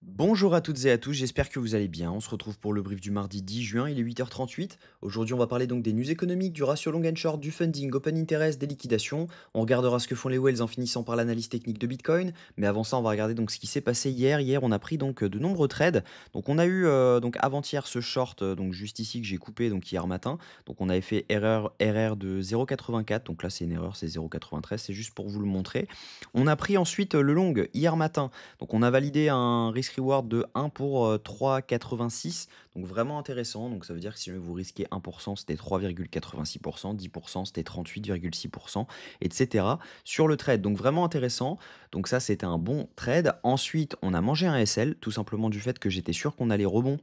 Bonjour à toutes et à tous, j'espère que vous allez bien. On se retrouve pour le brief du mardi 10 juin, il est 8h38. Aujourd'hui, on va parler donc des news économiques, du ratio long and short, du funding, open interest, des liquidations. On regardera ce que font les whales en finissant par l'analyse technique de Bitcoin. Mais avant ça, on va regarder donc ce qui s'est passé hier. Hier, on a pris donc de nombreux trades. Donc on a eu donc avant-hier ce short donc juste ici que j'ai coupé donc hier matin. Donc on avait fait erreur de 0,84. Donc là, c'est une erreur, c'est 0,93. C'est juste pour vous le montrer. On a pris ensuite le long hier matin. Donc on a validé un risk reward de 1 pour 3,86. Donc vraiment intéressant. Donc ça veut dire que si jamais vous risquez 1%, c'était 3,86%, 10%, c'était 38,6%, etc. sur le trade. Donc vraiment intéressant. Donc ça, c'était un bon trade. Ensuite, on a mangé un SL, tout simplement du fait que j'étais sûr qu'on allait rebond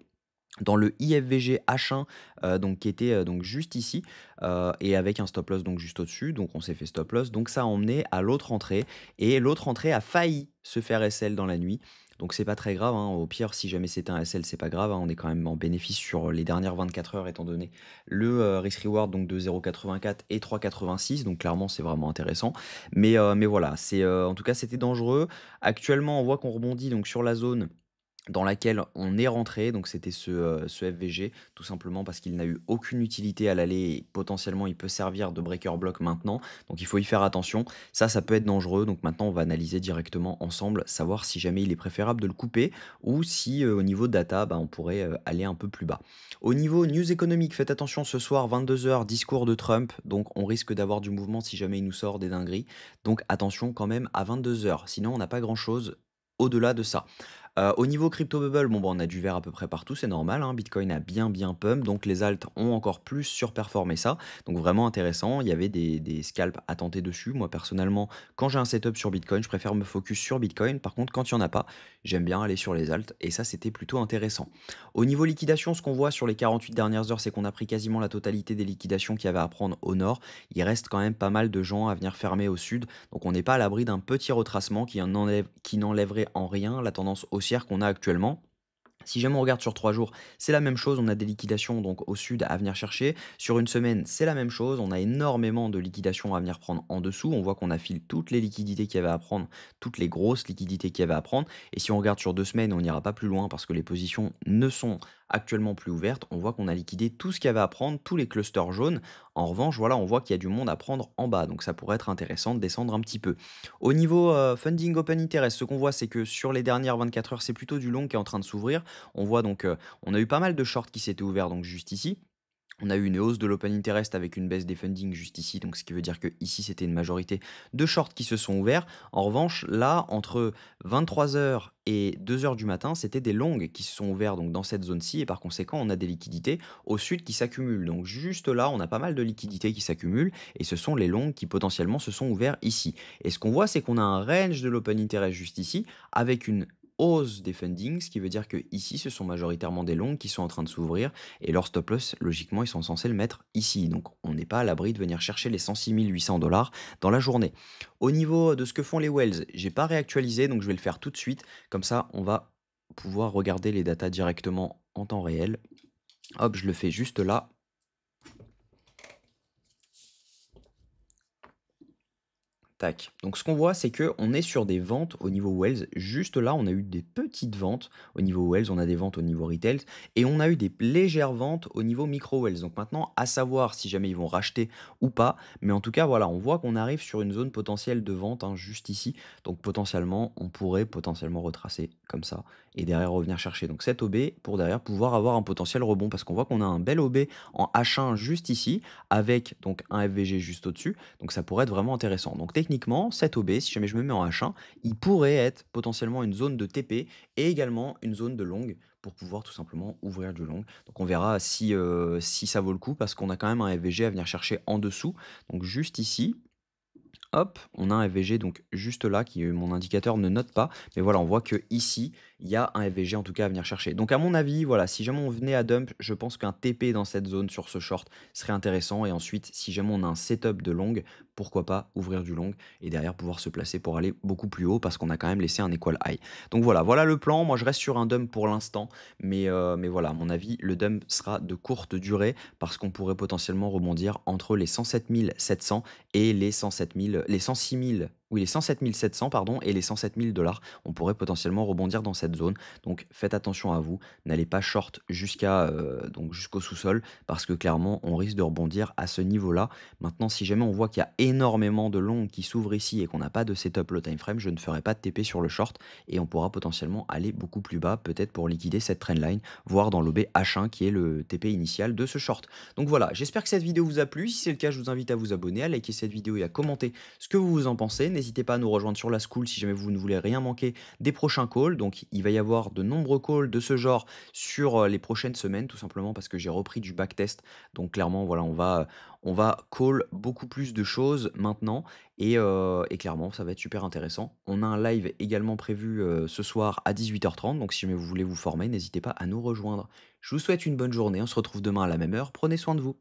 dans le IFVG H1, donc qui était, donc juste ici, et avec un stop loss donc juste au-dessus, donc on s'est fait stop loss, donc ça a emmené à l'autre entrée et l'autre entrée a failli se faire SL dans la nuit, donc c'est pas très grave, hein. Au pire, si jamais c'était un SL, c'est pas grave, hein, on est quand même en bénéfice sur les dernières 24 heures étant donné le, risk reward donc de 0,84 et 3,86, donc clairement, c'est vraiment intéressant. Mais voilà, c'est, en tout cas, c'était dangereux. Actuellement, on voit qu'on rebondit donc sur la zone dans laquelle on est rentré, donc c'était ce FVG, tout simplement parce qu'il n'a eu aucune utilité à l'aller et potentiellement il peut servir de breaker block maintenant, donc il faut y faire attention. Ça peut être dangereux, donc maintenant on va analyser directement ensemble, savoir si jamais il est préférable de le couper ou si au niveau data, bah, on pourrait aller un peu plus bas. Au niveau news économique, faites attention ce soir, 22 h, discours de Trump, donc on risque d'avoir du mouvement si jamais il nous sort des dingueries, donc attention quand même à 22 h, sinon on n'a pas grand-chose au-delà de ça. Au niveau crypto bubble, bon, bah, on a du vert à peu près partout, c'est normal, hein. Bitcoin a bien pump, donc les alts ont encore plus surperformé ça. Donc vraiment intéressant, il y avait des scalps à tenter dessus. Moi personnellement, quand j'ai un setup sur Bitcoin, je préfère me focus sur Bitcoin. Par contre, quand il y en a pas, j'aime bien aller sur les alts et ça, c'était plutôt intéressant. Au niveau liquidation, ce qu'on voit sur les 48 dernières heures, c'est qu'on a pris quasiment la totalité des liquidations qu'il y avait à prendre au nord. Il reste quand même pas mal de gens à venir fermer au sud, donc on n'est pas à l'abri d'un petit retracement qui n'enlèverait en rien la tendance haussière qu'on a actuellement. Si jamais on regarde sur 3 jours, c'est la même chose, on a des liquidations donc au sud à venir chercher. Sur une semaine, c'est la même chose, on a énormément de liquidations à venir prendre en dessous. On voit qu'on affile toutes les liquidités qu'il y avait à prendre, toutes les grosses liquidités qu'il y avait à prendre. Et si on regarde sur 2 semaines, on n'ira pas plus loin parce que les positions ne sont actuellement plus ouvertes. On voit qu'on a liquidé tout ce qu'il y avait à prendre, tous les clusters jaunes. En revanche, voilà, on voit qu'il y a du monde à prendre en bas, donc ça pourrait être intéressant de descendre un petit peu. Au niveau funding open interest, ce qu'on voit, c'est que sur les dernières 24 heures, c'est plutôt du long qui est en train de s'ouvrir. On voit donc, on a eu pas mal de shorts qui s'étaient ouverts donc juste ici. On a eu une hausse de l'open interest avec une baisse des fundings juste ici, donc ce qui veut dire que ici c'était une majorité de shorts qui se sont ouverts. En revanche, là, entre 23 heures et 2 heures du matin, c'était des longs qui se sont ouverts donc dans cette zone-ci et par conséquent, on a des liquidités au sud qui s'accumulent. Donc juste là, on a pas mal de liquidités qui s'accumulent et ce sont les longs qui potentiellement se sont ouverts ici. Et ce qu'on voit, c'est qu'on a un range de l'open interest juste ici avec une hausse des fundings, ce qui veut dire que ici, ce sont majoritairement des longs qui sont en train de s'ouvrir et leur stop loss, logiquement, ils sont censés le mettre ici. Donc, on n'est pas à l'abri de venir chercher les 106 800 dollars dans la journée. Au niveau de ce que font les Wells, j'ai pas réactualisé, donc je vais le faire tout de suite. Comme ça, on va pouvoir regarder les datas directement en temps réel. Hop, je le fais juste là. Tac. Donc ce qu'on voit, c'est que on est sur des ventes au niveau Wells. Juste là, on a eu des petites ventes au niveau Wells, on a des ventes au niveau retail et on a eu des légères ventes au niveau micro Wells. Donc maintenant, à savoir si jamais ils vont racheter ou pas. Mais en tout cas, voilà, on voit qu'on arrive sur une zone potentielle de vente, hein, juste ici. Donc potentiellement, on pourrait potentiellement retracer comme ça et derrière revenir chercher donc cette OB pour derrière pouvoir avoir un potentiel rebond parce qu'on voit qu'on a un bel OB en H1 juste ici avec donc un FVG juste au-dessus. Donc ça pourrait être vraiment intéressant. Donc techniquement, cet OB, si jamais je me mets en H1, il pourrait être potentiellement une zone de TP et également une zone de long pour pouvoir tout simplement ouvrir du long. Donc on verra si ça vaut le coup parce qu'on a quand même un FVG à venir chercher en dessous. Donc juste ici, hop, on a un FVG donc juste là qui mon indicateur ne note pas, mais voilà, on voit que ici il y a un FVG en tout cas à venir chercher. Donc à mon avis, voilà, si jamais on venait à dump, je pense qu'un TP dans cette zone sur ce short serait intéressant et ensuite si jamais on a un setup de long, pourquoi pas ouvrir du long et derrière pouvoir se placer pour aller beaucoup plus haut parce qu'on a quand même laissé un equal high. Donc voilà le plan. Moi je reste sur un dump pour l'instant, mais voilà, à mon avis, le dump sera de courte durée parce qu'on pourrait potentiellement rebondir entre les 107 700 et les 106 000 Oui, les 107 700 pardon et les 107 000 on pourrait potentiellement rebondir dans cette zone. Donc faites attention à vous, n'allez pas short donc jusqu'au sous-sol parce que clairement, on risque de rebondir à ce niveau-là. Maintenant, si jamais on voit qu'il y a énormément de longs qui s'ouvrent ici et qu'on n'a pas de setup low time frame, je ne ferai pas de TP sur le short et on pourra potentiellement aller beaucoup plus bas, peut-être pour liquider cette trendline, voire dans l'OB H1 qui est le TP initial de ce short. Donc voilà, j'espère que cette vidéo vous a plu. Si c'est le cas, je vous invite à vous abonner, à liker cette vidéo et à commenter ce que vous en pensez. N'hésitez pas à nous rejoindre sur la school si jamais vous ne voulez rien manquer des prochains calls. Donc il va y avoir de nombreux calls de ce genre sur les prochaines semaines, tout simplement parce que j'ai repris du backtest. Donc clairement, voilà, on va call beaucoup plus de choses maintenant et clairement, ça va être super intéressant. On a un live également prévu ce soir à 18h30. Donc si jamais vous voulez vous former, n'hésitez pas à nous rejoindre. Je vous souhaite une bonne journée. On se retrouve demain à la même heure. Prenez soin de vous.